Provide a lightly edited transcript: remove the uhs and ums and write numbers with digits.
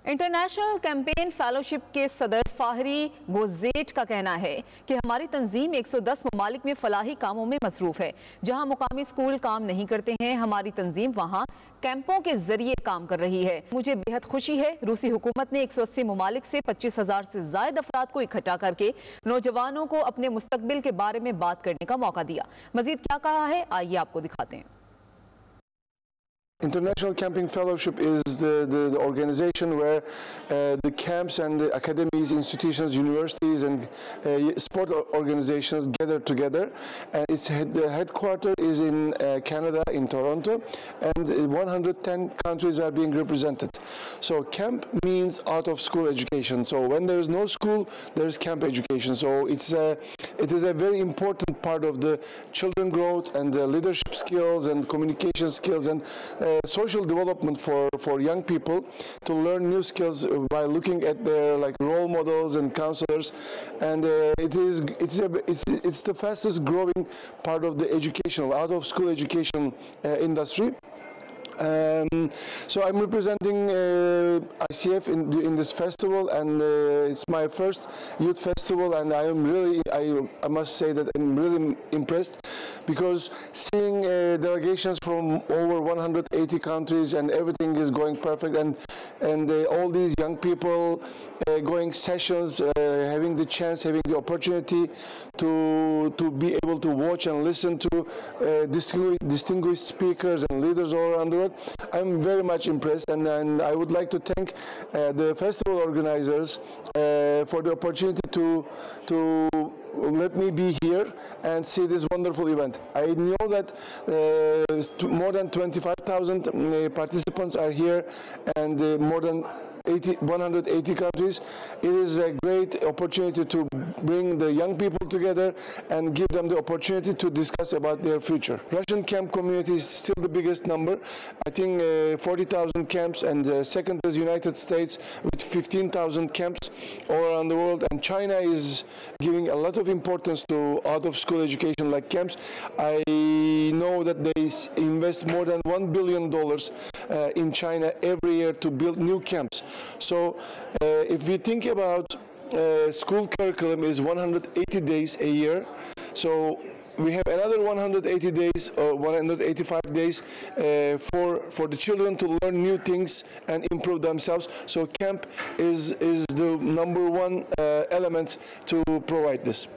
International campaign fellowship के सदर फाहरी गोजेट का कहना है कि हमारी तंजीम 110 ममालिक में फलाही कामों में मसरूफ है। जहां मुकामी स्कूल काम नहीं करते हैं, हमारी तंजीम वहां कैंपों के जरिए काम कर रही है। मुझे बेहद खुशी है, रूसी हुकूमत ने 180 ममालिक से 25,000 से ज्यादा अफराद को इकट्ठा करके नौजवानों को अपने मुस्तकबिल के बारे में बात करने का मौका दिया। मजीद क्या कहा है, आइए आपको दिखाते हैं। International Camping Fellowship is the organization where the camps and the academies, institutions, universities and sport organizations gather together. And the headquarters is in Canada, in Toronto, and 110 countries are being represented. So camp means out of school education. So when there is no school, there is camp education. So it is a very important part of the children growth and the leadership skills and communication skills and social development for young people to learn new skills by looking at their role models and counselors, and it's the fastest growing part of the educational out of school education industry. So I'm representing ICF in this festival, and it's my first youth festival, and I must say that I'm really impressed, because seeing delegations from over 180 countries and everything is going perfect, and all these young people going sessions, having the opportunity to be able to watch and listen to distinguished speakers and leaders all around the world. I'm very much impressed, and I would like to thank the festival organizers for the opportunity to let me be here and see this wonderful event. I know that more than 25,000 participants are here, and more than 180 countries. It is a great opportunity to bring the young people together and give them the opportunity to discuss about their future. Russian camp community is still the biggest number. I think 40,000 camps, and second is United States with 15,000 camps all around the world. And China is giving a lot of importance to out-of-school education like camps. I know that they invest more than $1 billion in China every year to build new camps. So if we think about school curriculum is 180 days a year, so we have another 180 days or 185 days for the children to learn new things and improve themselves. So camp is the #1 element to provide this.